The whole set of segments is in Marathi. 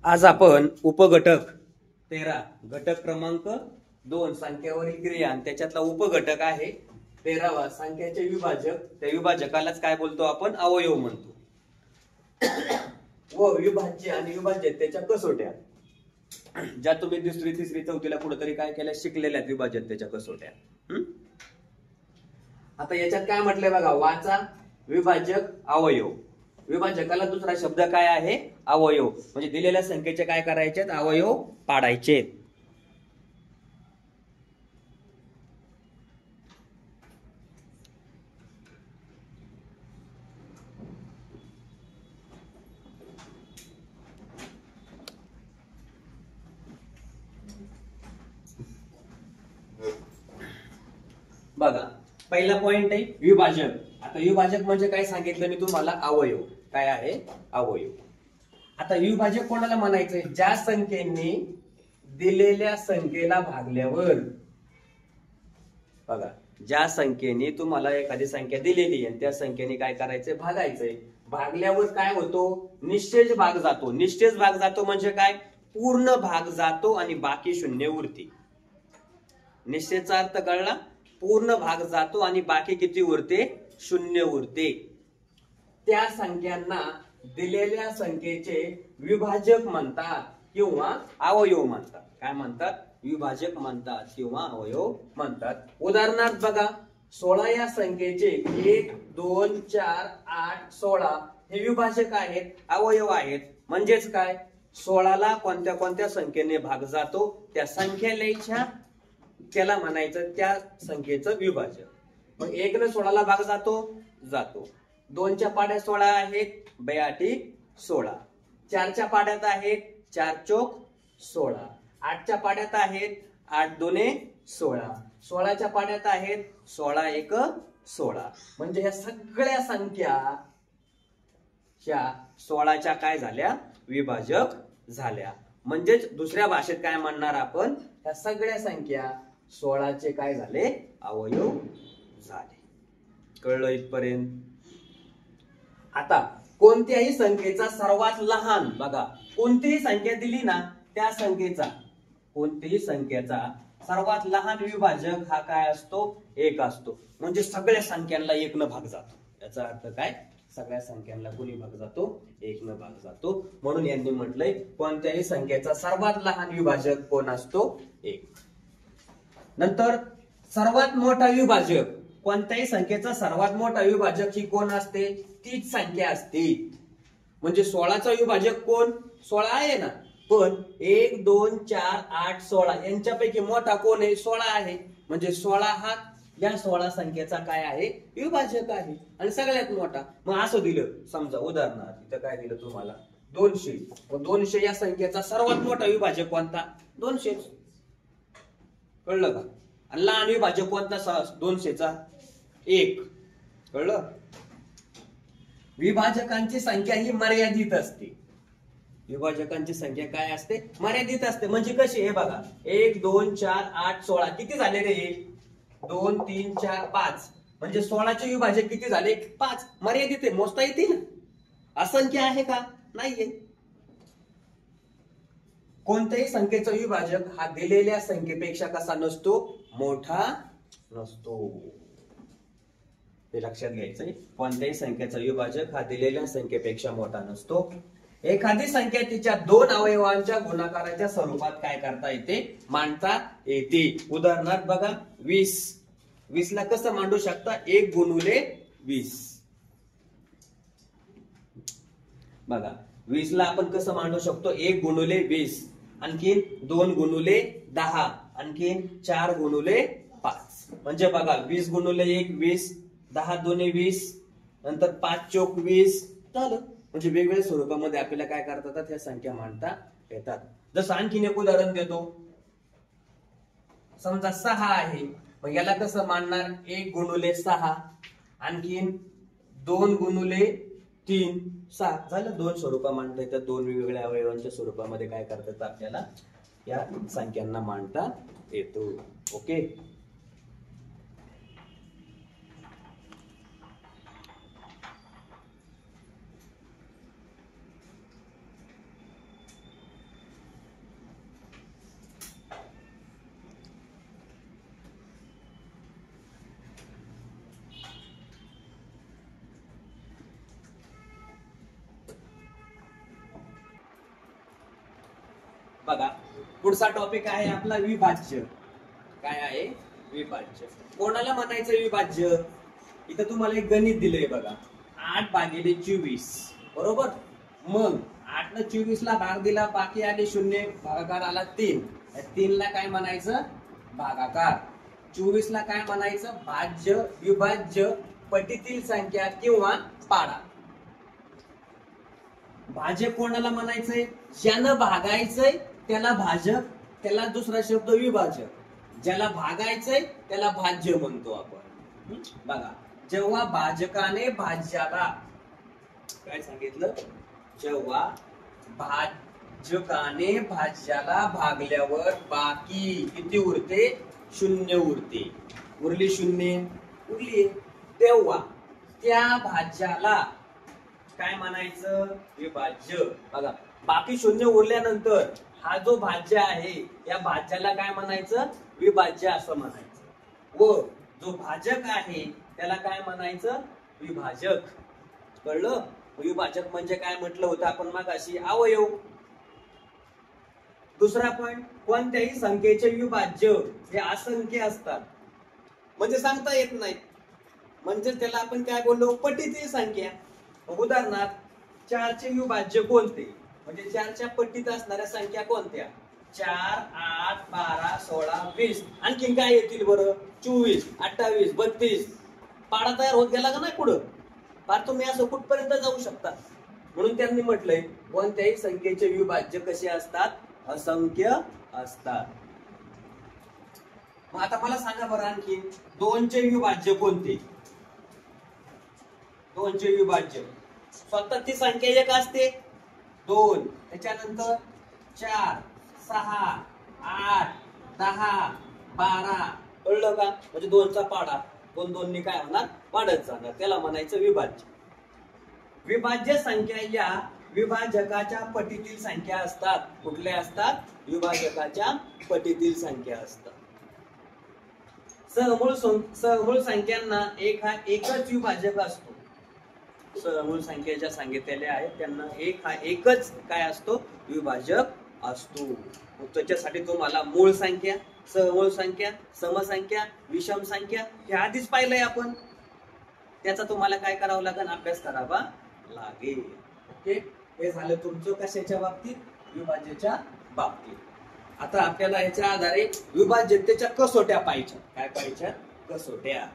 आज आपण उपघटक 13 घटक क्रमांक 2 संख्यावरील क्रिया आणि त्याच्यातला उपघटक आहे 13वा संख्याचे विभाजक. त्या विभाजकालाच काय बोलतो आपण? अवयव म्हणतो. व विभाज्य आणि विभाज्यतेच्या कसोट्या ज्या तुम्ही दुसरी तिसरी चौथीला कुठेतरी काय केल्या शिकलेल्या विभाज्यतेच्या कसोट्या. आता याच्यात काय म्हटलंय बघा, वाचा विभाजक अवयव. विभाजकाला दुसरा शब्द काय आहे? अवयव. म्हणजे दिलेल्या संख्येचे काय करायचे? अवयव पाडायचे. बघा पहिला पॉइंट आहे विभाजक. आता विभाजक म्हणजे काय सांगितलं मी तुम्हाला? अवयव. काय आहे? अवयव. आता विभाजक कोणाला म्हणायचंय? ज्या संख्येने दिलेल्या संख्येला भागल्यावर, बघा ज्या संख्येने तुम्हाला एखादी संख्या दिलेली आहे त्या संख्येने काय करायचंय? भागायचंय. भागल्यावर काय होतो? निश्चेज भाग जातो. निश्चेज भाग जातो म्हणजे काय? पूर्ण भाग जातो आणि बाकी शून्य उरते. निश्चयचा अर्थ कळला? पूर्ण भाग जातो आणि बाकी किती उरते? शून्य उरते. त्या संख्यांना दिलेल्या संख्येचे विभाजक म्हणतात किंवा अवयव म्हणतात. काय म्हणतात? विभाजक म्हणतात किंवा अवयव म्हणतात. उदाहरणार्थ बघा, 16 या संख्येचे 1 2 4 8 16 हे विभाजक आहेत, अवयव आहेत. म्हणजेच काय? 16ला कोणत्या कोणत्या संख्येने भाग जातो त्या संख्या लिहायच्या, त्याला म्हणायचं त्या संख्येचं विभाजक. मग 1 ने 16ला भाग जातो? जातो. 2 च्या पाड्या 16 आहेत, 2 16. 4 च्या पाड्यात आहेत 4 चौक 16. 8 च्या पाड्यात आहेत 8 2 16. 16 च्या पाड्यात आहेत 16 1 16. म्हणजे ह्या सगळ्या संख्या ह्या 16च्या काय झाल्या? विभाजक झाल्या. म्हणजेच दुसऱ्या भाषेत काय म्हणणार आपण? ह्या सगळ्या संख्या 16चे काय झाले? अवयव झाले. कळलं इथपर्यंत? आता कोणत्याही संख्येचा सर्वात लहान, बघा कोणतीही संख्या दिली ना त्या संख्येचा, कोणतीही संख्येचा सर्वात लहान विभाजक हा काय असतो? 1 असतो. म्हणजे सगळ्या संख्यांना 1 न भाग जातो. याचा अर्थ काय? सगळ्या संख्यांना कोणी भाग जातो? 1 न भाग जातो. म्हणून यांनी म्हटलंय कोणत्याही संख्येचा सर्वात लहान विभाजक कोण असतो? 1. नंतर सर्वात मोठा विभाजक, कोणत्याही संख्येचा सर्वात मोठा विभाजक ही कोण असते? तीच संख्या असते. म्हणजे 16चा विभाजक कोण? 16 आहे ना, पण 1 2 4 8 16 यांच्यापैकी मोठा कोण आहे? 16 आहे. म्हणजे 16 हा या 16 संख्येचा काय आहे? विभाजक आहे. आणि सगळ्यात मोठा. मग असं दिलं समजा, उदाहरणार्थ इथं काय दिलं तुम्हाला? 200. मग 200 या संख्येचा सर्वात मोठा विभाजक कोणता? 200. कळलं का? आणि लहान विभाजक कोणता? 200चा 1. कळलं? विभाजकांची संख्या ही मर्यादित असते. विभाजकांची संख्या काय असते? मर्यादित असते. म्हणजे कशी? हे बघा, 1 2 4 8 16 किती झाले रे? 2 3 4 5. म्हणजे 16चे विभाजक किती झाले? 5. मर्यादित आहे, मोजता येते ना. असंख्य आहे का? नाहीये. कोणत्याही संख्येचा विभाजक हा दिलेल्या संख्येपेक्षा कसा नसतो? मोठा नसतो. हे लक्षात घ्यायचंय. कोणत्याही संख्येचा विभाजक हा दिलेल्या संख्येपेक्षा मोठा नसतो. एखादी संख्या तिच्या 2 अवयवांच्या गुणाकाराच्या स्वरूपात काय करता येते? मांडता येते. उदाहरणार्थ बघा, 20. 20 ला कसं मांडू शकता? 1 गुणुले 20. बघा 20 ला आपण कसं मांडू शकतो? 1 गुणुले 20. आणखीन 2 गुणुले 10. आणखीन 4 गुणुले 5. म्हणजे बघा 20 गुणुले 1 20, 10 2 20, नंतर 5 चौक 20 झालं. म्हणजे वेगवेगळ्या स्वरूपामध्ये आपल्याला काय करता येतात? ह्या संख्या मांडता येतात. जसं आणखीन एक उदाहरण देतो. समजा 6 आहे, मग याला कसं मांडणार? 1 गुणुले 6. आणखीन 2 गुणुले 3 6. झालं. 2 स्वरूपा मांडता येतात. 2 वेगवेगळ्या अवयवांच्या स्वरूपामध्ये काय करता येतं? आपल्याला या संख्यांना मांडता येतो. ओके. बघा पुढचा टॉपिक आहे आपला विभाज्य. काय आहे? विभाज्य. कोणाला म्हणायचं विभाज्य? इथं तुम्हाला एक गणित दिलंय बघा, 8/24 बरोबर. मग 8 न 24 ला भाग दिला, बाकी आले 0, भागाकार आला 3. 3 ला काय म्हणायचं? भागाकार. 24 ला काय म्हणायचं? भाज्य. विभाज्य पटीतील संख्या किंवा पाडा. भाज्य कोणाला म्हणायचंय? ज्यानं भागायचंय त्याला भाजक, त्याला दुसरा शब्द विभाजक. ज्याला भागायचंय त्याला भाज्य म्हणतो आपण. बघा, जेव्हा भाजकाने भाज्याला काय सांगितलं? जेव्हा भाजकाने भाज्याला भागल्यावर बाकी किती उरते? 0 उरते. उरली 0, उरली. तेव्हा त्या भाज्याला काय म्हणायचं? विभाज्य. बघा, बाकी 0 उरल्यानंतर हा जो भाज्य आहे या भाज्याला काय म्हणायचं? विभाज्य असं म्हणायचं. व जो भाजक आहे त्याला काय म्हणायचं? विभाजक. कळलं? विभाजक म्हणजे काय म्हटलं होतं आपण मगाशी? अवयव. दुसरा पॉइंट, कोणत्याही संख्येचे विभाज्य हे असंख्य असतात, म्हणजे सांगता येत नाही, म्हणजे त्याला आपण काय बोललो? पटीतील संख्या. उदाहरणार्थ 4 चे विभाज्य कोणते? म्हणजे 4 च्या पटीत असणाऱ्या संख्या कोणत्या? 4, 8, 12, 16, 20. आणखीन काय येतील बरं? 24, 28, 32. पाडा तयार होत गेला का नाही पुढं? फार तुम्ही असं कुठपर्यंत जाऊ शकता. म्हणून त्यांनी म्हटलंय कोणत्याही संख्येचे विभाज्य कसे असतात? असंख्य असतात. मग आता मला सांगा बरं आणखी 2 चे विभाज्य कोणते? 2 चे विभाज्य स्वतः ती संख्या एक असते 2, त्याच्यानंतर 4, 6, 8, 10, 12. कळलं का? म्हणजे 2 चा पाडा 2 2 नी काय होणार? वाढत जाणार. त्याला म्हणायचं विभाज्य. विभाज्य संख्या या विभाजकाच्या पटीतील संख्या असतात. कुठल्या असतात? विभाजकाच्या पटीतील संख्या असतात. सहमूळ संख्यांना एक हा एकच विभाजक असतो. सहमूळ संख्या ज्या सांगितलेल्या आहेत त्यांना एक हा एकच काय असतो? विभाजक असतो. त्याच्यासाठी तुम्हाला मूळ संख्या, सहमूळ संख्या, समसंख्या, विषम संख्या हे आधीच पाहिलंय आपण. त्याचा तुम्हाला काय करावं लागेल? अभ्यास करावा लागेल. ओके, हे झालं तुमचं कशाच्या बाबतीत? विभाज्याच्या बाबतीत. आता आपल्याला याच्या आधारे विभाज्यतेच्या कसोट्या पाहिजे. काय पाहिजे? कसोट्या.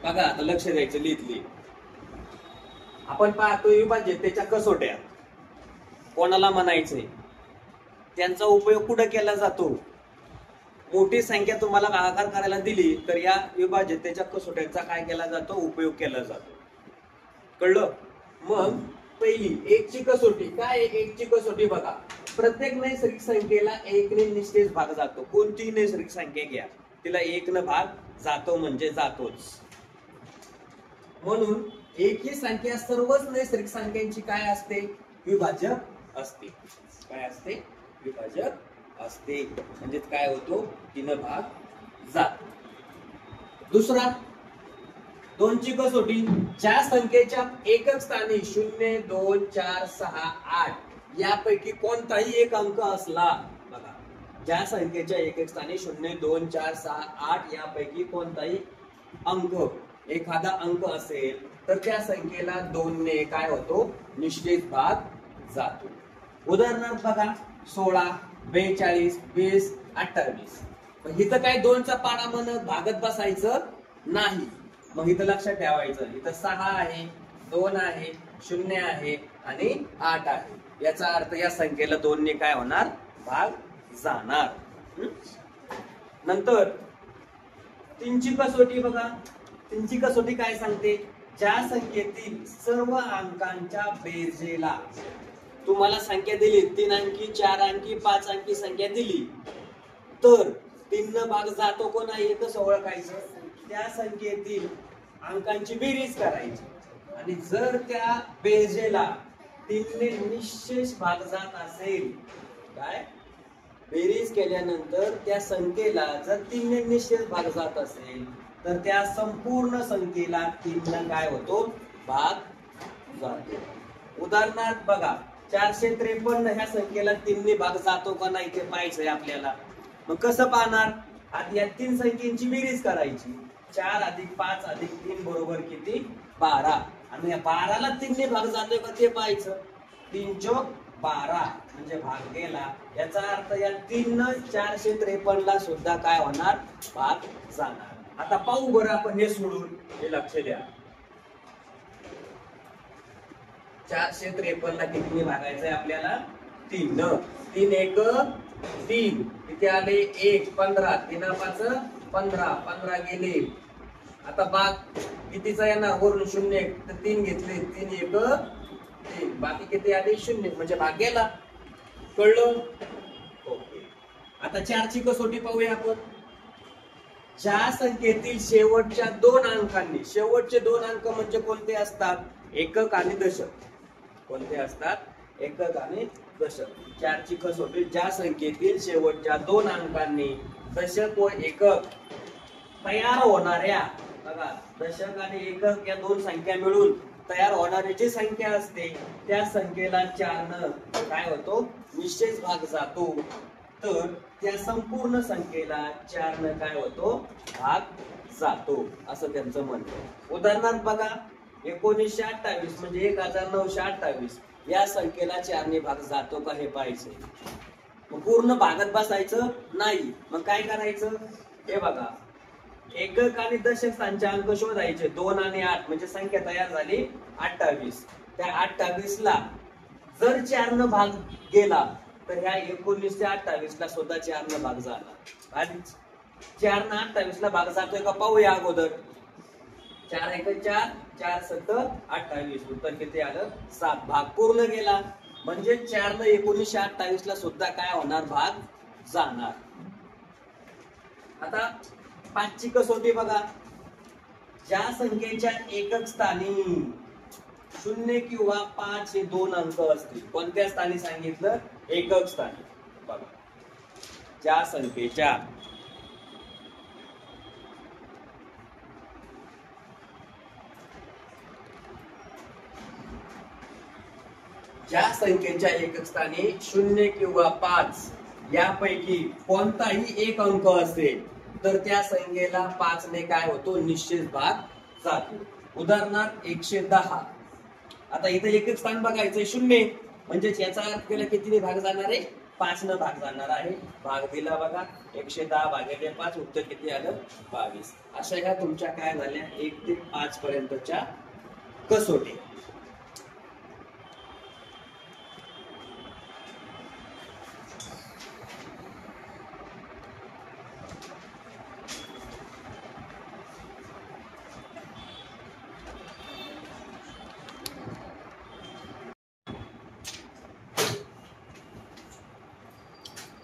बघा, आता लक्ष द्यायचं. लिहितली आपण पाहतो विभाज्यतेच्या कसोट्या कोणाला म्हणायचंय? त्यांचा उपयोग कुठे केला जातो? मोठी संख्या तुम्हाला भागाकार करायला दिली तर या विभाज्यतेच्या कसोट्यांचा काय केला जातो? उपयोग केला जातो. कळलं? मग पहिली 1 ची कसोटी काय आहे? 1 ची कसोटी बघा, प्रत्येक नैसर्गिक संख्येला 1 ने निश्चित भाग जातो. कोणती नैसर्गिक संख्या घ्या, तिला 1 न भाग जातो म्हणजे जातोच. म्हणून 1 ही संख्या सर्वच नैसर्गिक संख्यांची काय असते? विभाजक असते. काय असते? विभाजक असते. म्हणजे काय होतो? 3 भाग जातो. दुसरा 2 ची कसोटी, ज्या संख्येच्या एकक स्थानी 0, 2, 4, 6, 8 यापैकी कोणताही एक अंक असला. बघा, ज्या संख्येच्या एकक स्थानी 0, 2, 4, 6, 8 यापैकी कोणताही अंक, एखादा अंक असेल तर त्या संख्येला 2 ने काय होतो? निश्चित भाग जातो. उदाहरणार्थ बघा, 16, 42, 20, 28. मग इथं काय 2 चा पाडा म्हणत भागत बसायचं नाही. मग इथं लक्षात ठेवायचं, इथं 6 आहे, 2 आहे, 0 आहे आणि 8 आहे. याचा अर्थ या संख्येला 2 ने काय होणार? भाग जाणार. नंतर 3 ची कसोटी बघा, 3 ची कसोटी काय सांगते? ज्या संख्येतील सर्व अंकांच्या बेरजेला, तुम्हाला संख्या दिली 3 अंकी, 4 अंकी, 5 अंकी संख्या दिली तर 3 न भाग जातो को नाही हे कसं ओळखायचं? त्या संख्येतील अंकांची बेरीज करायची आणि जर त्या बेरजेला तीनने निश्चेष भाग जात असेल, काय बेरीज केल्यानंतर त्या संख्येला जर तीनने निश्चेष भाग जात असेल तर त्या संपूर्ण संख्येला तीनने काय होतो, भाग जातो. उदाहरणार्थ बघा 453 ह्या संख्येला तीनने भाग जातो का नाही ते पाहायचंय आपल्याला. मग कसं पाहणार, आता या तीन संख्येची बेरीज करायची. 4 + 5 + 3 बरोबर किती, 12. आणि या 12ला तीनने भाग जातोय का ते पाहायचं. 3 चौक 12 म्हणजे भाग गेला. याचा अर्थ या 3 453 ला सुद्धा काय होणार, भाग जाणार. आता पाहू बरं आपण हे सोडून, हे लक्ष द्या. 453 ला कितीने भागायचंय आपल्याला, 3. 3 1 3 किती आले, 1 15 3 5 15 15 गेले. आता भाग कितीचा येणार, वरून 0 तर 3 घेतले, 3 1 3 बाकी किती आले, 0 म्हणजे भाग गेला. कळलं, ओके. आता 4 ची कसोटी पाहूया आपण. ज्या संख्येतील शेवटच्या 2 अंकांनी, शेवटचे 2 अंक म्हणजे कोणते असतात, एकक आणि दशक. कोणते असतात, एकक आणि दशक. 4 ची कसोटी, ज्या संख्येतील शेवटच्या 2 अंकांनी दशक व एकक तयार होणाऱ्या, बघा दशक आणि एकक या 2 संख्या मिळून तयार होणारी जी संख्या असते त्या संख्येला 4 न काय होतो, निश्चेष भाग जातो. तर त्या संपूर्ण संख्येला 4 न काय होतो, भाग जातो, असं त्यांचं म्हणणं. उदाहरणार्थ बघा 1928 म्हणजे 1928 या संख्येला 4 ने भाग जातो का हे पाहायचं. मग पूर्ण भागात बसायचं नाही, मग काय करायचं, हे बघा एकक आणि दशक स्थानचे अंक शोधायचे. 2 आणि 8 म्हणजे संख्या तयार झाली 28. त्या 28 ला जर 4 न भाग गेला तर ह्या 19 ते 28 ला सुद्धा 4 न भाग झाला. आणि 4 न 28 ला भाग जातोय का पाहूया अगोदर. 4 1 4 4 7 28 उत्तर किती आलं, 7. भाग पूर्ण गेला म्हणजे 4 न 1928 ला सुद्धा काय होणार, भाग जाणार. आता 5 ची कसोटी बघा. ज्या संख्येच्या एकक स्थानी 0 किंवा 5 हे 2 अंक असतील, कोणत्या स्थानी सांगितलं, एकक स्थानी. बघा ज्या संख्येच्या एकक स्थानी 0 किंवा 5 यापैकी कोणताही एक अंक असेल तर त्या संख्येला 5 ने काय होतो, निश्चित भाग जातो. उदाहरणार्थ 110. आता इथे एकक स्थान बघायचंय 0 म्हणजे याचा अर्थ केला कितीने भाग जाणार आहे, 5 न भाग जाणार आहे. भाग दिला बघा 110 भागिले 5 उत्तर किती आलं, 22. अशा ह्या तुमच्या काय झाल्या 1 ते 5 पर्यंतच्या कसोटी.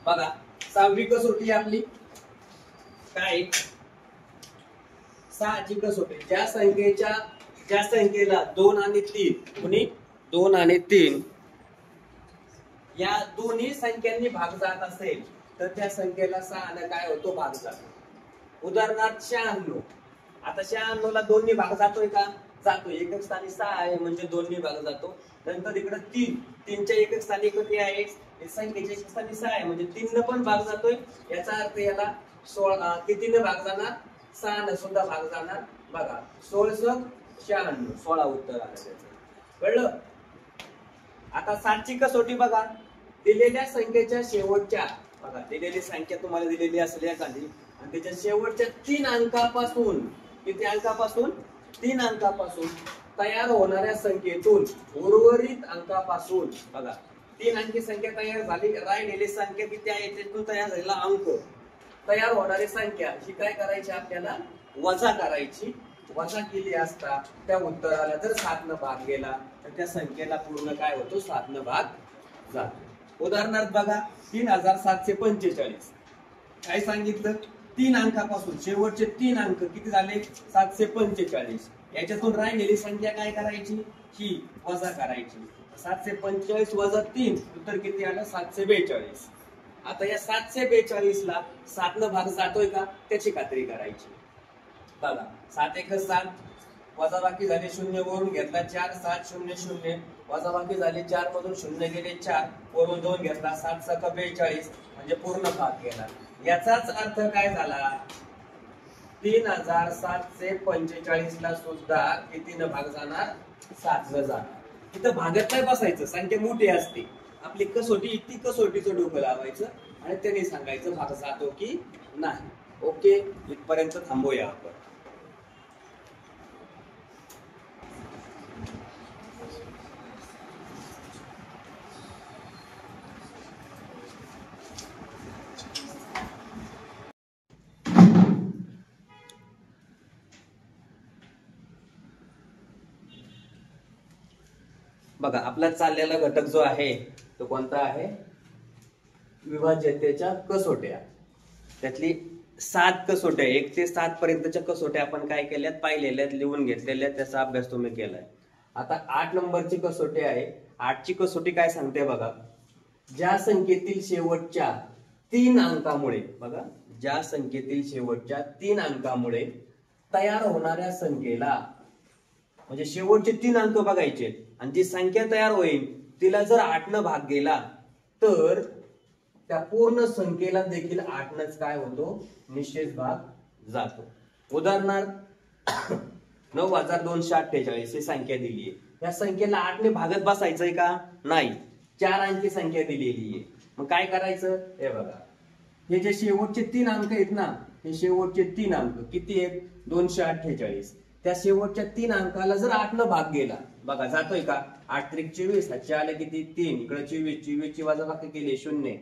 बघा 6वी कसोटी आपली काय, 6 ची कसोटी. ज्या संख्येला 2 आणि 3 कोणी 2 आणि 3 या दोन्ही संख्यांनी भाग जात असेल तर त्या संख्येला 6 ने काय होतो, भाग जातो. उदाहरणार्थ 96. आता 96 ला 2 ने भाग जातोय का, जातो. एकक स्थानी 6 आहे म्हणजे 2 ने भाग जातो. नंतर इकडे 3 च्या एकक स्थानी किती आहे, संख्येच्या एकक स्थानी 6 आहे म्हणजे 3 न पण भाग जातोय. याचा अर्थ याला 16 कितीने भाग जाणार, 6 न सुद्धा भाग जाणार. बघा 16 96 16 उत्तर आलं त्याचं. कळलं. आता 7 ची कसोटी बघा. दिलेल्या संख्येच्या शेवटच्या, बघा दिलेली संख्या तुम्हाला दिलेली असेल एखादी आणि त्याच्या शेवटच्या 3 अंकापासून, किती अंकापासून, 3 अंकापासून तयार होणाऱ्या संख्येतून उर्वरित अंकापासून, बघा 3 अंकी संख्या तयार झाली, राहिलेली संख्या किती आहे त्यातून तयार झालेला अंक, तयार होणारी संख्या ही काय करायची आपल्याला, वजा करायची. वजा केली असता त्या उत्तराला जर 7 न भाग गेला तर त्या संख्येला पूर्ण काय होतो, 7 न भाग जातो. उदाहरणार्थ बघा 3745. काय सांगितलं, 3 अंकापासून शेवटचे 3 अंक किती झाले, 745. याच्यातून राहिलेली संख्या काय करायची, ही वजा करायची. 745 वजा 3 उत्तर किती आलं 742. आता या 742 ला 7 न भाग जातोय का त्याची खात्री करायची. बघा 7 1 7 वजा बाकी झाले 0 वरून घेतला 4 7 0 0 वजा बाकी झाले 4 मधून 0 गेले 4 वरून 2 घेतला 7 7 42 म्हणजे पूर्ण भाग गेला. याचाच अर्थ काय झाला 3745 ला सुद्धा किती न भाग जाणार 7 न जाणार. इथं भागात नाही बसायचं संख्या मोठी असते आपली कसोटी ती कसोटीचं डोकं लावायचं आणि त्याने सांगायचं भाग जातो की नाही. ओके इथपर्यंत थांबूया आपण. बघा आपला चाललेला घटक जो आहे तो कोणता आहे विभाज्यतेच्या कसोट्या. त्यातली 7 कसोट्या 1 ते 7 पर्यंतच्या कसोट्या आपण काय केल्यात पाहिलेल्या लिहून घेतलेल्या त्याचा अभ्यास तुम्ही केलाय. आता 8 नंबरची कसोटी आहे. 8 ची कसोटी काय सांगते बघा ज्या संख्येतील शेवटच्या 3 अंकामुळे बघा ज्या संख्येतील शेवटच्या 3 अंकामुळे तयार होणाऱ्या संख्येला म्हणजे शेवटचे 3 अंक बघायचे आणि जी संख्या तयार होईल तिला जर 8 न भाग गेला तर त्या पूर्ण संख्येला देखील 8 नच काय होतो निश्चित भाग जातो. उदाहरणार्थ 9248 ही संख्या दिली आहे. या संख्येला 8 ने भागत बसायचंय का नाही 4 अंकी संख्या दिलेली आहे. मग काय करायचं हे बघा हे जे शेवटचे 3 अंक आहेत ना हे शेवटचे 3 अंक किती आहेत 248. त्या शेवटच्या 3 अंकाला जर 8 न भाग गेला बघा जातोय का 8 त्रिक 24 हातचे आले किती 3 इकडे 24 ची वजाबाकी केली 0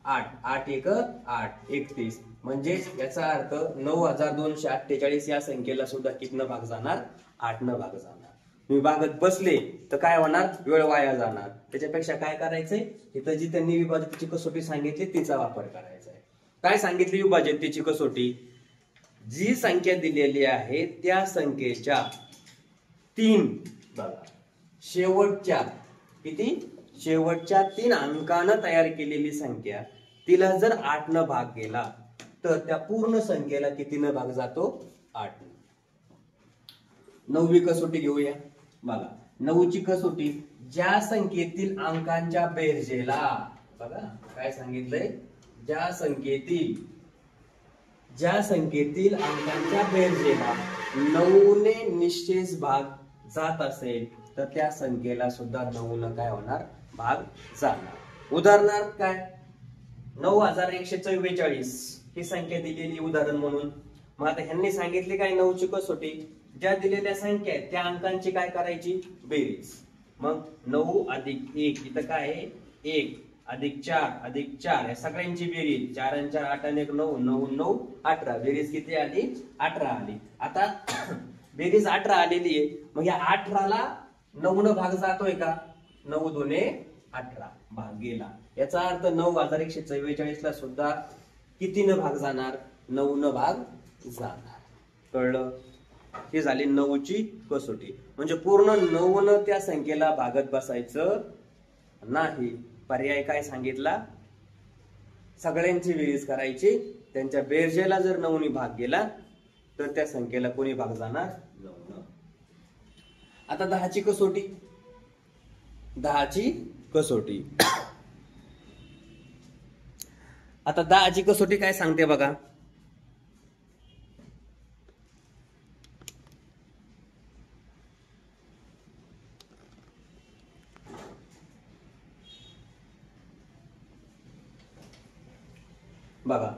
8 8 1 8 31 म्हणजे याचा अर्थ 9248 या संख्येला सुद्धा किती भाग जाणार 8 न भाग जाणार. तुम्ही भागत बसले तर काय होणार वेळ वाया जाणार. त्याच्यापेक्षा काय करायचंय इथं जी त्यांनी विभाज्यतेची कसोटी सांगितली तिचा वापर करायचा आहे. काय सांगितली विभाज्यतेची कसोटी जी संख्या दिलेली आहे त्या संख्येच्या 3 बघा शेवटच्या किती शेवटच्या 3 अंकानं तयार केलेली संख्या तिला जर 8 न भाग गेला तर त्या पूर्ण संख्येला किती न भाग जातो 8. 9वी कसोटी घेऊया बघा 9ची कसोटी ज्या संख्येतील अंकांच्या बेरजेला बघा काय सांगितलंय ज्या संख्येतील अंकांच्या बेरजेला 9 ने निश्चेष भाग जात असेल तर त्या संख्येला सुद्धा 9 न काय होणार भाग जाणार. उदाहरणार्थ काय 9144 ही संख्या दिलेली उदाहरण म्हणून. मग आता ह्यांनी सांगितले काय 9ची कसोटी ज्या दिलेल्या संख्या आहेत त्या अंकांची काय करायची बेरीज. मग 9 अधिक 1 इथं काय आहे 1 अधिक 4 अधिक 4 या सगळ्यांची बेरीज 4 आणि 4 8 आणि 1 9 9 9 18 बेरीज किती आली 18 आली. आता बेरीज 18 आलेली आहे मग या 18 ला 9 न भाग जातोय का 9 2 18 भाग गेला. याचा अर्थ 9144 ला सुद्धा किती न भाग जाणार 9 न भाग जाणार. कळलं. ही झाली 9ची कसोटी म्हणजे पूर्ण 9 न त्या संख्येला भागत बसायचं नाही. पर्याय काय सांगितला सगळ्यांची बेरीज करायची त्यांच्या बेरजेला जर 9 ने भाग गेला तर त्या संख्येला कोणी भाग जाणार 9 न. आता 10ची कसोटी 10ची कसोटी आता 10ची कसोटी काय सांगते बघा बघा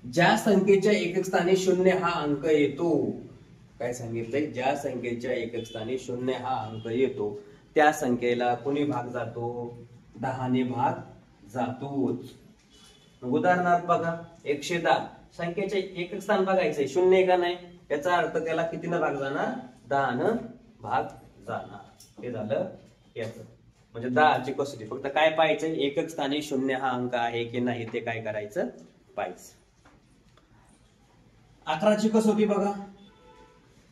ज्या संख्येच्या एकक स्थानी 0 हा अंक येतो काय सांगितलंय ज्या संख्येच्या एकक स्थानी 0 हा अंक येतो त्या संख्येला कोणी भाग जातो 10 ने भाग जातोच. उदाहरणार्थ बघा 110 संख्येचे एकक स्थान बघायचंय 0 का नाही याचा अर्थ त्याला किती न भाग जाणार 10 न भाग जाणार. हे झालं याचं म्हणजे 10ची कसोटी फक्त काय पाहायचं एकक स्थानी 0 हा अंक आहे की नाही ते काय करायचं पाहिजे. 11ची कसोटी बघा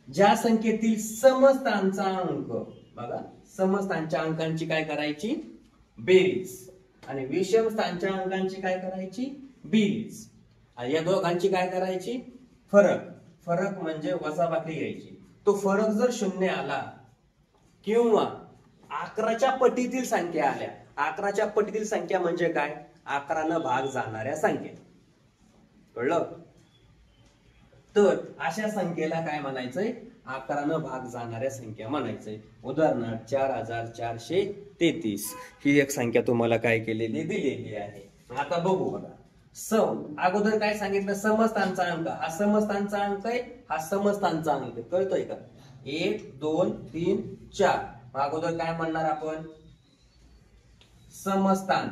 ज्या संख्येतील समस्थानचा अंक बघा समस्थानच्या अंकांची काय करायची बेरीज आणि विषम स्थानच्या अंकांची काय करायची बेरीज आणि या दोघांची काय करायची फरक फरक म्हणजे वजाबाकी घ्यायची तो फरक जर 0 आला किंवा 11च्या पटीतील संख्या आल्या 11च्या पटीतील संख्या म्हणजे काय 11 भाग जाणाऱ्या संख्या कळलं तर अशा संख्येला काय म्हणायचंय 11 भाग जाणाऱ्या संख्या म्हणायचंय उदाहरणार्थ 4433 ही एक संख्या तुम्हाला काय केलेली दिलेली आहे आता बघू बघा अगोदर काय सांगितलं समस्थानचा अंक हा समस्थानचा अंक आहे हा समस्थानचा अंक कळतोय का 1 2 3 4 अगोदर काय म्हणणार आपण समस्थान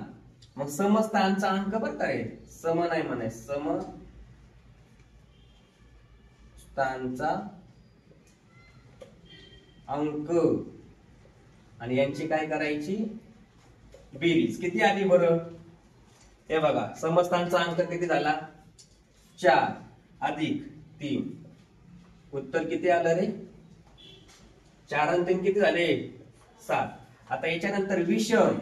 मग समस्थानचा अंक बरं काय सम नाही म्हणायचं समस्थानचा अंक आणि यांची काय करायची बेरीज किती आली बरं हे बघा समस्थानचा अंक किती झाला 4 अधिक 3 उत्तर किती आलं रे 4 आणि 3 किती झाले 7 आता याच्यानंतर विषम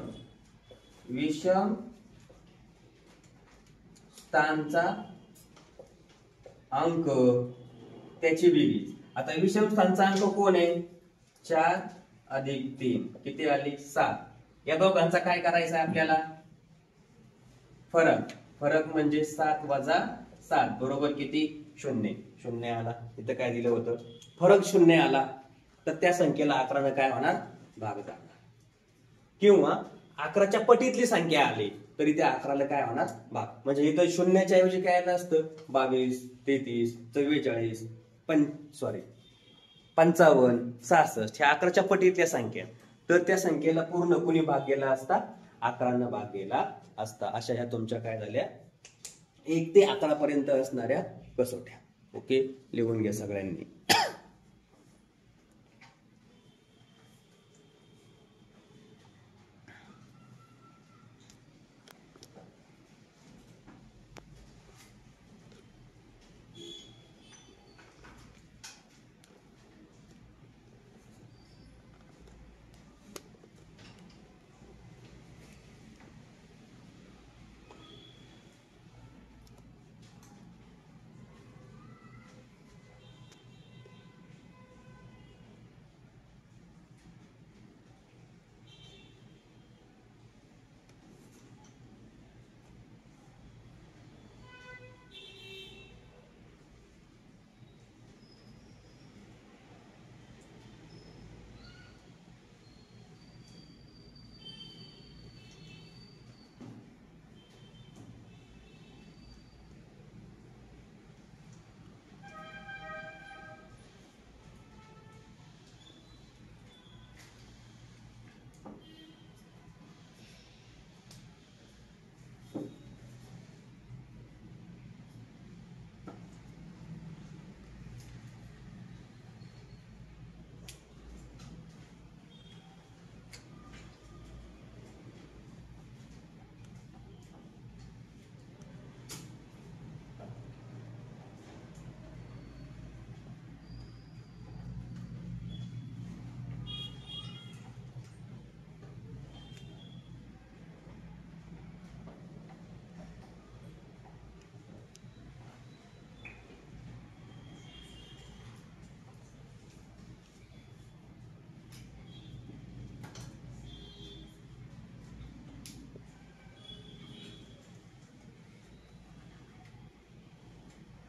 स्थानचा अंक त्याची बेरीज आता विषम स्थानचा अंक कोण आहे 4 अधिक 3 किती आली 7 या दोघांचा काय करायचं आहे आपल्याला फरक म्हणजे 7 वजा 7 बरोबर किती 0 आला इथं काय दिलं होतं फरक 0 आला तर त्या संख्येला 11 काय होणार भाग जाणार किंवा 11च्या पटीतली संख्या आली तरी त्या 11ला काय होणार भाग म्हणजे इथं 0च्या ऐवजी काय आलं असतं 22 33 44 55 66 ह्या 11च्या पटीतल्या संख्या तर त्या संख्येला पूर्ण कुणी भाग गेला असता 11 भाग गेला असता अशा ह्या तुमच्या काय झाल्या 1 ते 11 पर्यंत असणाऱ्या कसोट्या ओके लिहून घ्या सगळ्यांनी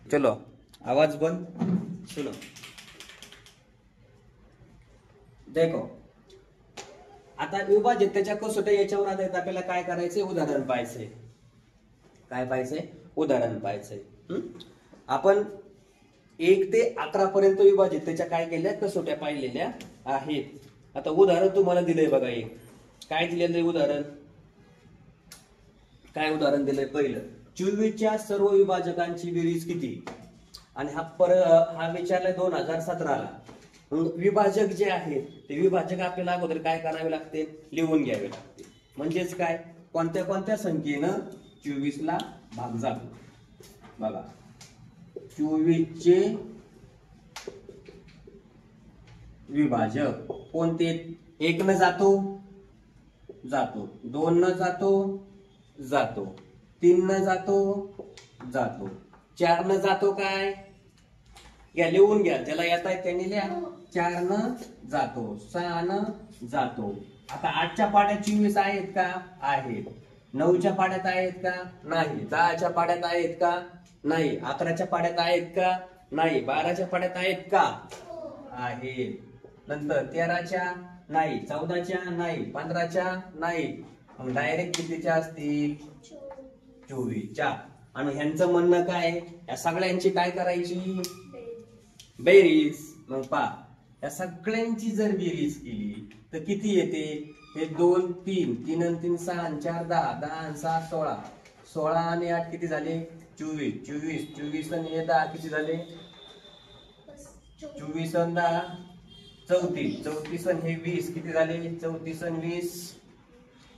चलो आवाज बंद सुनो देखो आता विभाज्यतेच्या कसोट्या याच्यावर आधारित आपल्याला काय करायचंय उदाहरण पाहायचंय काय पाहायचंय उदाहरण पाहायचंय आपण 1 ते 11 पर्यंत विभाज्यतेच्या काय केल्या कसोट्या पाहिलेल्या आहेत आता उदाहरण तुम्हाला दिलंय बघा एक काय दिलेलं उदाहरण काय उदाहरण दिलंय पहिलं 24च्या सर्व विभाजकांची बेरीज किती आणि हा विचारलाय 2017 ला विभाजक जे आहेत ते विभाजक आपल्याला अगोदर काय करावे लागते लिहून घ्यावे लागते म्हणजेच काय कोणत्या कोणत्या संख्येनं 24 ला भाग जातो बघा 24 चे विभाजक कोणते? 1 न जातो, 2 न जातो, 3 न जातो, 4 न जातो काय? घ्या लिहून घ्या, ज्याला येत आहे त्यांनी लिहा. 4 न जातो, 6 न जातो. आता 8च्या पाड्यात 24 आहेत का? आहेत. 9च्या पाड्यात आहेत का? नाही. 10च्या पाड्यात आहेत का? नाही. 11च्या पाड्यात आहेत का? नाही. 12च्या पाड्यात आहेत का? आहेत. नंतर 13च्या नाही, 14च्या नाही, 15च्या नाही. मग डायरेक्ट कितीच्या असतील? 24च्या. आणि ह्यांचं म्हणणं काय? या सगळ्यांची काय करायची? बेरीज. मग पहा, या सगळ्यांची जर बेरीज केली तर किती येते? हे 2 3 3 आणि 3 6 आणि 4 10 10 आणि 6 16 16 आणि 8 किती झाले? 24 24 24 आणि हे 10 किती झाले? 24 आणि 10 34 34 आणि हे 20 किती झाले? 34 आणि 20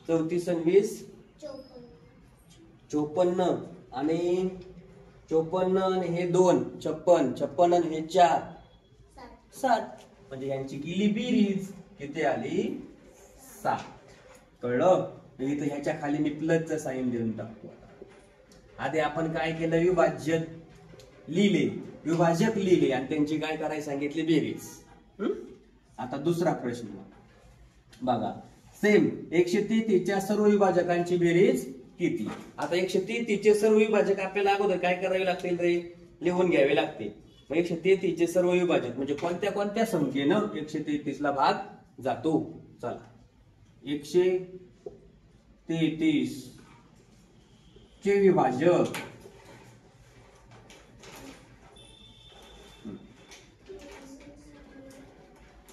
34 आणि 20 54 आणि 54 आणि हे 2 56 56 आणि हे 4 7. म्हणजे यांची केली बेरीज किती आली? 7. कळलं? इथं ह्याच्या खाली मी प्लसचं साइन देऊन टाकतो. आधी आपण काय केलं? विभाजक लिहिले आणि त्यांची काय करायला सांगितली? बेरीज. आता दुसरा प्रश्न बघा. सेम 133 च्या सर्व विभाजकांची बेरीज किती? आता 133 चे सर्व विभाजक आपल्याला अगोदर काय करावे लागतील रे? लिहून घ्यावे लागते. 133 चे सर्व विभाजक म्हणजे कोणत्या कोणत्या संख्येनं 133 ला भाग जातो? चला, 133 चे विभाजक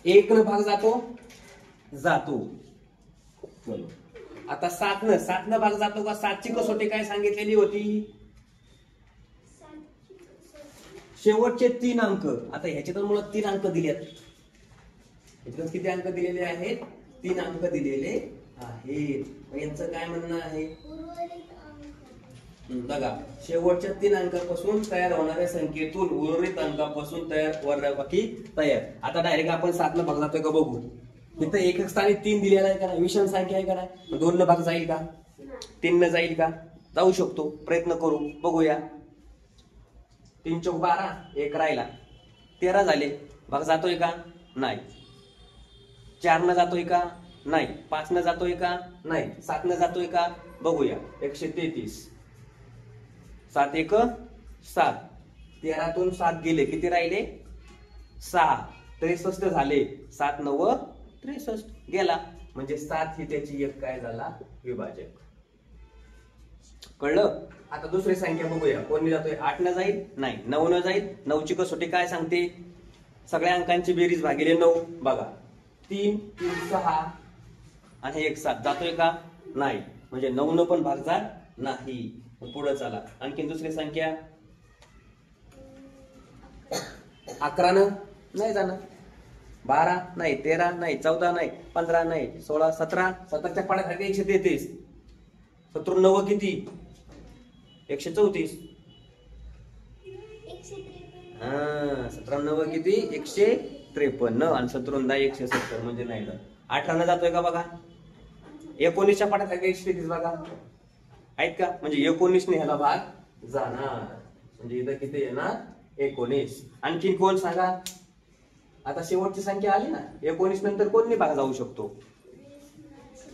1 न भाग जातो. चलो, आता 7 न भाग जातो का? 7 ची कसोटी काय सांगितलेली होती? शेवटचे 3 अंक. आता ह्याच्यातून मुळात 3 अंक दिलेत. ह्याच्यातून किती अंक दिलेले आहेत? 3 अंक दिलेले आहेत. यांचं काय म्हणणं आहे? बघा, शेवटच्या 3 अंकापासून तयार होणाऱ्या संख्येतून उर्वरित अंकापासून वरबाकी तयार. आता डायरेक्ट आपण 7 न भाग जातोय का बघू. इथं एकक स्थानी 3 दिलेला आहे का नाही? विषम संख्या आहे का नाही? 2 न भाग जाईल का? 3 न जाईल का? जाऊ शकतो. प्रयत्न करू, बघूया. 3 चौक 12, 1 राहिला, 13 झाले. भाग जातोय का? नाही. 4 न जातोय का? नाही. 5 न जातोय का? नाही. 7 न जातोय का? बघूया. 133 7 1 7. 13तून 7 गेले, किती राहिले? 6. 63 झाले. 7 9 63 गेला. म्हणजे 7 ही त्याची एक काय झाला? विभाजक. कळलं? आता दुसरी संख्या बघूया. कोणी जातोय? 8 न जाईल? नाही. 9 न जाईल. 9 ची कसोटी काय सांगते? सगळ्या अंकांची बेरीज भागिले 9. बघा, 3 3 6 आणि 1 7 जातोय का? नाही. म्हणजे 9 न पण भाग जात नाही. पुढे चला, आणखी दुसरी संख्या 11 न नाही जाणार. 12 नाही. 13 नाही. 14 नाही. 15 नाही. 16 17 17च्या पाड्यात 133. 17 9 किती? 134. 17 9 किती? 153. आणि 17 10 170 म्हणजे नाही जात. 18 न जातोय का? बघा, 19च्या पाड्यात 133 बघा, आहेत का? म्हणजे 19 ने ह्याला भाग जाणार. म्हणजे इथं किती येणार? 19. आणखी कोण सांगा? आता शेवटची संख्या आली ना, 19 नंतर कोणती भाग जाऊ शकतो?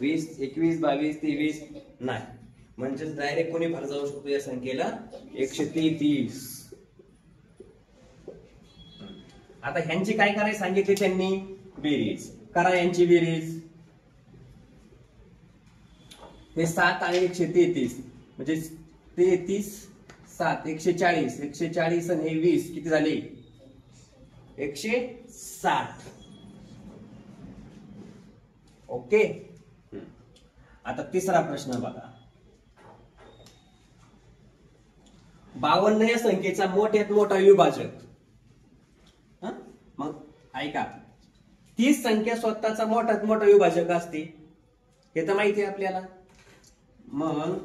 20 21 22 23 नाही. म्हणजे डायरेक्ट कोणी भाग जाऊ शकतो या संख्येला? 133. आता ह्यांची काय करायला सांगितले त्यांनी? बेरीज करा. यांची बेरीज हे 7 आणि 133 म्हणजे 33 7 140 140 आणि हे 20 किती झाले? 160. ओके. आता तिसरा प्रश्न बघा. 52 या संख्येचा मोठ्यात मोठा विभाजक. मग ऐका, 30 संख्या स्वतःचा मोठ्यात मोठा विभाजक असते, हे तर माहिती आहे आपल्याला. मग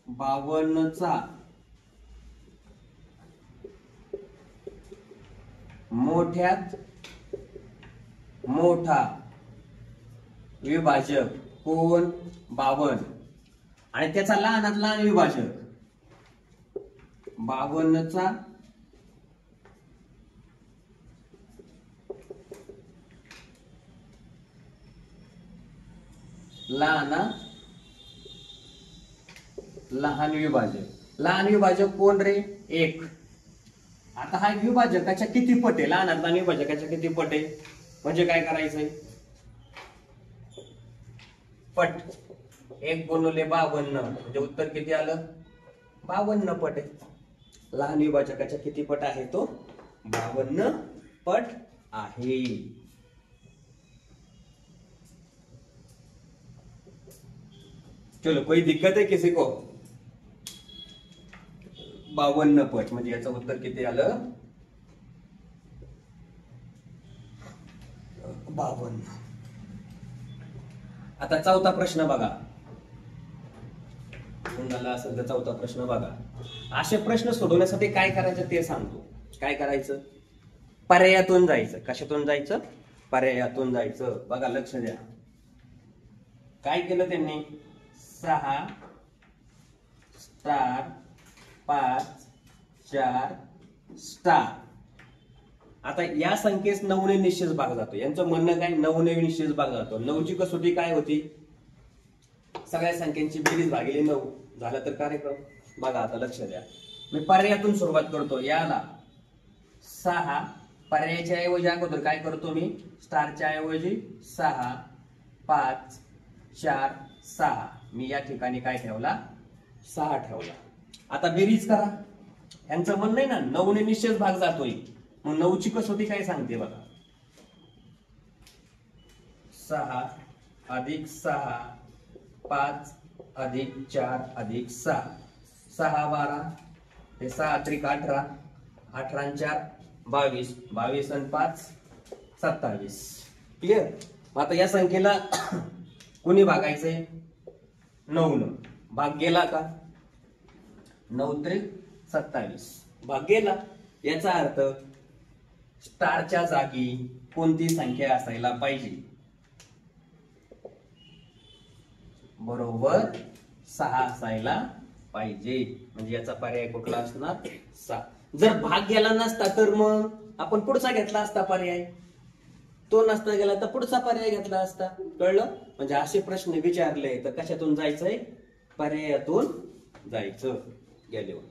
52चा मोठ्यात मोठा विभाजक कोण 52 आणि त्याचा लहानात लहान विभाजक 52चा लहान विभाजक लहान विभाजक कोण रे 1. आता हा विभाजकाच्या किती पट आहे लहानात लहान विभाजकाच्या किती पट आहे म्हणजे काय करायचंय पट 1 गुणिले 52 म्हणजे उत्तर किती आलं 52 पट आहे लहान विभाजकाच्या किती पट आहे तो 52 पट आहे. चलो कोई दिक्कत है किसी को 52 पट म्हणजे याचं उत्तर किती आलं 52. आता चौथा प्रश्न बघा असेल तर चौथा प्रश्न बघा. असे प्रश्न सोडवण्यासाठी काय करायचं ते सांगतो. काय करायचं पर्यायातून जायचं. कशातून जायचं पर्यायातून जायचं. बघा लक्ष द्या काय केलं त्यांनी 6 स्टार 5 4 स्टार. आता या संख्येस 9 ने निश्चित भाग जातो. यांचं म्हणणं काय 9 ने निश्चित भाग जातो. 9 ची कसोटी काय होती सगळ्या संख्यांची बेरीज भागिले 9 झाला तर कार्यक्रम. बघा आता लक्ष द्या मी पर्यायातून सुरुवात करतो. याला 6 पर्यायाच्या ऐवजी अगोदर काय करतो मी स्टारच्या ऐवजी 6 5 4 6 मी या ठिकाणी काय ठेवला 6 ठेवला. आता बेरीज करा. यांचं म्हणणं आहे ना 9 ने निश्चित भाग जातोय मग 9 ची कसोटी काय सांगते बघा 6 अधिक 6 5 अधिक 4 अधिक 6 6 12 हे 6 त्रिक 18 18 4 22 22 आणि 5 27. क्लिअर. आता या संख्येला कोणी भागायचंय 9 न भाग गेला का 9 त्रिक 27 भाग गेला. याचा अर्थ स्टारच्या जागी कोणती संख्या असायला पाहिजे बरोबर 6 असायला पाहिजे. म्हणजे याचा पर्याय कुठला असणार 6. जर भाग गेला नसता तर मग आपण पुढचा घेतला असता पर्याय. तो नसता गेला तर पुढचा पर्याय घेतला असता. कळलं. म्हणजे असे प्रश्न विचारले तर कशातून जायचंय पर्यायातून जायचं गेल्यावर.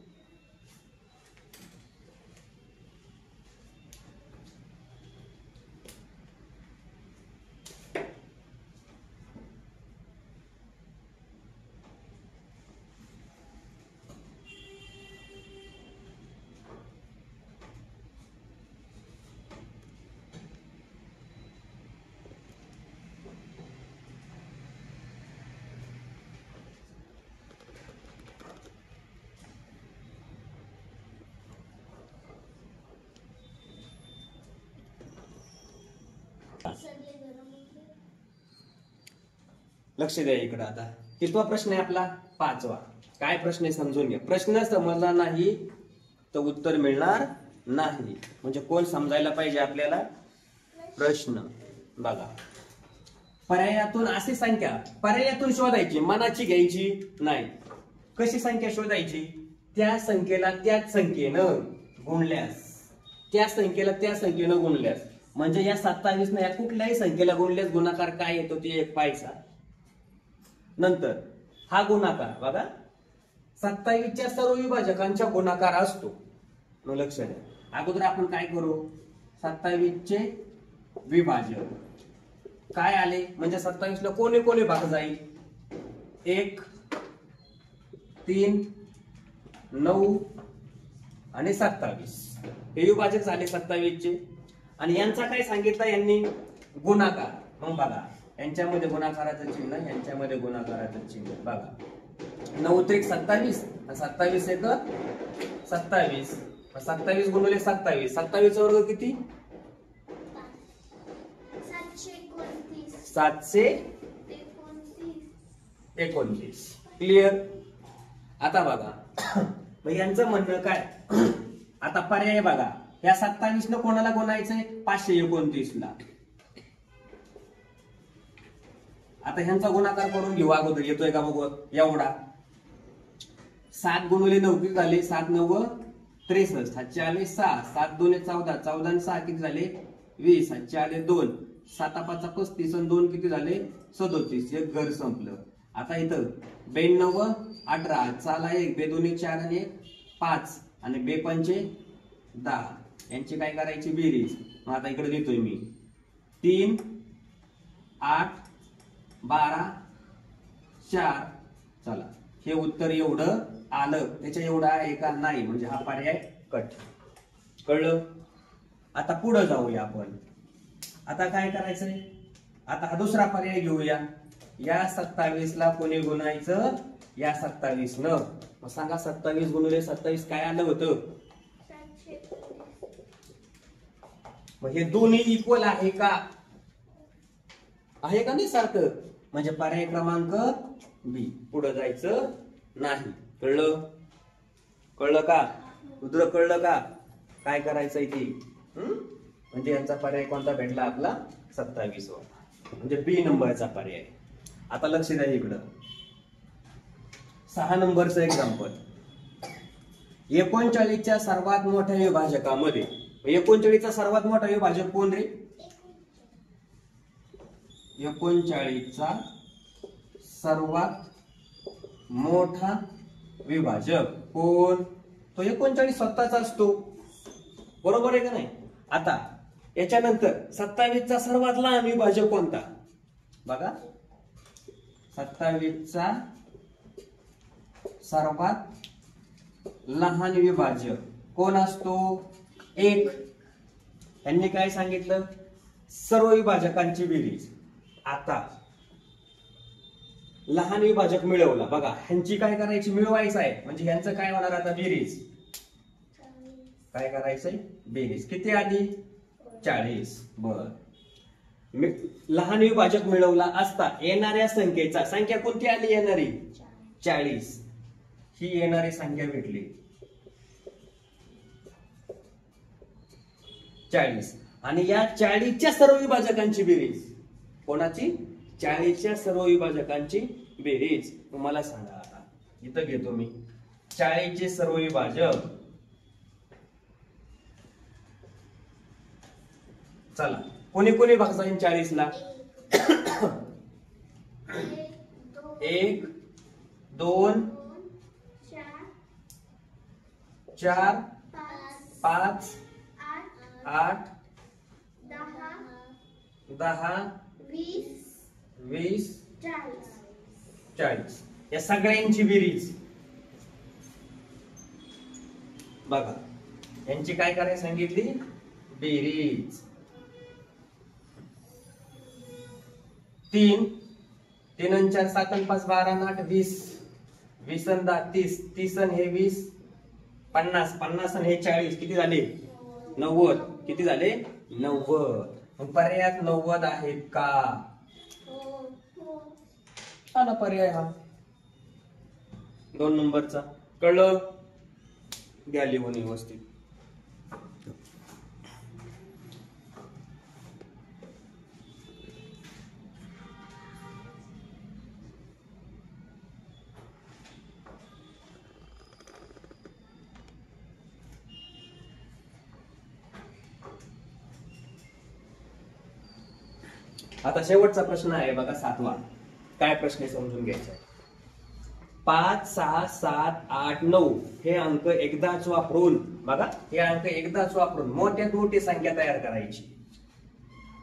लक्ष द्या इकडे. आता कितवा प्रश्न आहे आपला 5वा. काय प्रश्न आहे समजून घ्या. प्रश्न समजला नाही तर उत्तर मिळणार नाही. म्हणजे कोण समजायला पाहिजे आपल्याला प्रश्न. बघा पर्यायातून अशी संख्या पर्यायातून शोधायची मनाची घ्यायची नाही. कशी संख्या शोधायची त्या संख्येला त्याच संख्येनं गुणल्यास त्या संख्येला त्या संख्येनं गुणल्यास म्हणजे या 27 या कुठल्याही संख्येला गुणल्यास गुणाकार काय येतो ते एक पाहायचा. नंतर हा गुणाकार बघा 27च्या सर्व विभाजकांचा गुणाकार असतो. मग लक्ष द्या. अगोदर आपण काय करू 27चे विभाजक काय आले म्हणजे 27 ला कोणी कोणी भाग जाईल 1 3 9 आणि 27 हे विभाजक झाले 27चे. आणि यांचा काय सांगितलं यांनी गुणाकार. मग बघा यांच्यामध्ये गुणाकाराचं चिन्ह यांच्यामध्ये गुणाकाराचं चिन्ह बघा 9 त्रिक 27 27 एक 27 27 गुणिले 27 27 चा वर्ग किती 729. क्लिअर. आता बघा मग यांचं म्हणणं काय आता पर्याय बघा या 27 न कोणाला गुणायचंय 529 ला आता ह्यांचा गुणाकार करून घेऊ अगोदर, येतोय का बघू. एवढा 7 गुणिले 9 किती झाले, 7 9 63, 7 आले 6, 7 2 14, 14 आणि 6 किती झाले 20, 7 आले 2, 7 5 35 आणि 2 किती झाले 37. एक घर संपलं. आता इथं 92 18, चाला 1, 2 2 4 आणि 1 5 आणि 2 5 10. यांची काय करायची बेरीज. मग आता इकडे देतोय मी 3 8 12 4. चला हे उत्तर एवढं आलं. त्याच्या एवढं आहे का नाही, म्हणजे हा पर्याय कट. कळलं. आता पुढे जाऊया आपण. आता काय करायचंय, आता हा दुसरा पर्याय घेऊया. या 27 ला कोणी गुणायचं, या 27 न. मग सांगा 27 गुणिले 27 काय आलं होतं. मग हे दोन्ही इक्वल आहे का, आहे का नाही सारखं, म्हणजे पर्याय क्रमांक बी. पुढे जायचं नाही. कळलं. कळलं का रुद्र, कळलं का काय करायचंय ते. म्हणजे यांचा पर्याय कोणता भेटला आपला 27 वा, म्हणजे बी नंबरचा पर्याय. आता लक्ष द्या इकडं. 6 नंबरचं एक्झाम्पल. 39च्या सर्वात मोठ्या विभाजकामध्ये, 39चा सर्वात मोठा विभाजक कोण रे. 39चा सर्वात मोठा विभाजक कोण, तो 39 स्वतःचा असतो. बरोबर आहे का नाही. आता याच्यानंतर 27चा सर्वात लहान विभाजक कोणता बघा. 27चा सर्वात लहान विभाजक कोण असतो, 1. यांनी काय सांगितलं, सर्व विभाजकांची बेरीज. आता लहान विभाजक मिळवला बघा, ह्यांची काय करायची, मिळवायचं आहे. म्हणजे ह्यांचं काय होणार आता बेरीज. काय करायचंय बेरीज. किती आली 40. बर. लहान विभाजक मिळवला असता येणाऱ्या संख्येचा, संख्या कोणती आली येणारी 40. ही येणारी संख्या भेटली 40. आणि या 40च्या सर्व विभाजकांची बेरीज. कोणाची, 40च्या सर्व विभाजकांची बेरीज. मला सांगा. आता इथं घेतो मी 40चे सर्व विभाजक. चला कोणी कोणी भाग जाईल 40 ला. 1 2 4 5 8 10 20 40. या सगळ्यांची बेरीज बघा. यांची काय करायला सांगितली बेरीज. 3 3 आणि 4 7 आणि 5 12 आणि 8 20, 20 आणि 10 30, 30 आणि हे 20 50, 50 आणि हे 40 किती झाले 90. किती झाले 90. पर्यायात 90 आहेत का. हा ना पर्याय हा 2 नंबरचा. कळलं. घ्या लिहून व्यवस्थित. आता शेवटचा प्रश्न आहे बघा 7वा. काय प्रश्न समजून घ्यायचा. 5 6 7 8 9 हे अंक एकदाच वापरून बघा, हे अंक एकदाच वापरून मोठ्यात मोठी संख्या तयार करायची.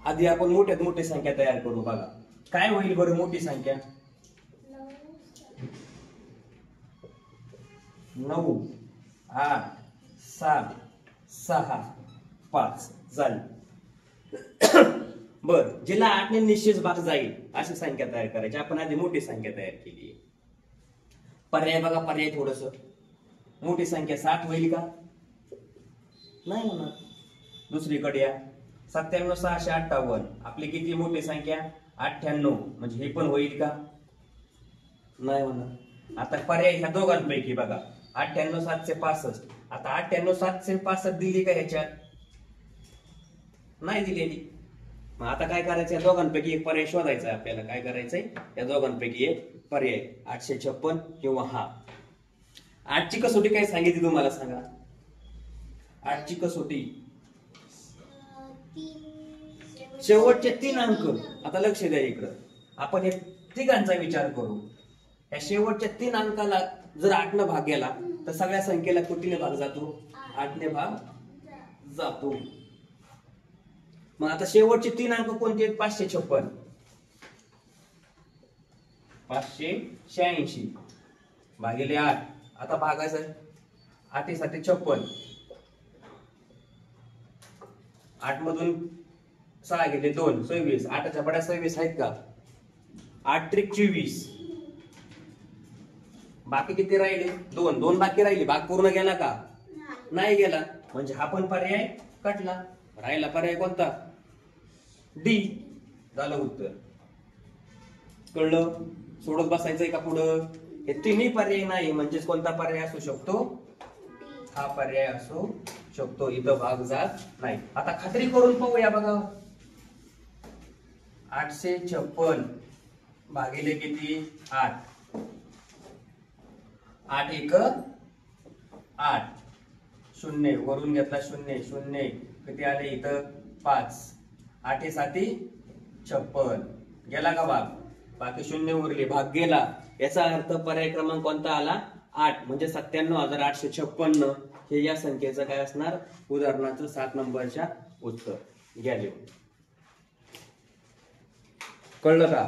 आधी आपण मोठ्यात मोठी संख्या तयार करू. बघा काय होईल बरं मोठी संख्या. 9 8 7 6 5 झाली. बर, जिला 8 ने निश्चित भाग जाईल अशी संख्या तयार करायची. आपण आधी मोठी संख्या तयार केली. पर्याय बघा, पर्याय थोडस. मोठी संख्या 7 होईल का, नाही होणार. दुसरीकडे या 97 658 आपली किती मोठी संख्या 98, म्हणजे हे पण होईल का, नाही होणार. आता पर्याय ह्या दोघांपैकी बघा 98 765. आता 98 765 दिली का ह्याच्यात, नाही दिलेली. मग आता काय करायचं, या दोघांपैकी एक पर्याय शोधायचा आहे आपल्याला. काय करायचंय, या दोघांपैकी एक पर्याय 856 किंवा हा. 8ची कसोटी काय सांगितली तुम्हाला सांगा. 8ची कसोटी शेवटचे 3 अंक. आता लक्ष द्या इकडं, आपण हे तिघांचा विचार करू. या शेवटच्या 3 अंकाला जर 8 ने भाग गेला तर सगळ्या संख्येला कितीने भाग जातो, 8 ने भाग जातो. मग आता शेवटचे 3 अंक कोणते आहेत, 556. 586 भागिले 8. आता भागायचं 8 साठी 56. 8 मधून 6 गेले 2, 26. 8च्या पड्या 26 आहेत का, 8 त्रिक 24. बाकी किती राहिले, 2. 2 बाकी राहिले. भाग पूर्ण गेला का, नाही गेला. म्हणजे हा पण पर्याय कटला. राहिला पर्याय कोणता, डी. झालं उत्तर. कळलं, सोडत बसायचंय का पुढं. हे तिन्ही पर्याय नाही, म्हणजेच कोणता पर्याय असू शकतो, हा पर्याय असू शकतो. इथं भाग जात नाही. आता खात्री करून पाहूया बघा. 856 भागिले किती, 8. 8 एक 8. 0 वरून घेतला 0 0 किती आले इथं 5. 8 साती 56 गेला का भाग, बाकी 0 उरले, भाग गेला. याचा अर्थ पर्याय क्रमांक कोणता आला, 8. म्हणजे 97,856 हे या संख्येचं काय असणार, उदाहरणाचं 7 नंबरच्या उत्तर. घ्या लिहून. कळलं का.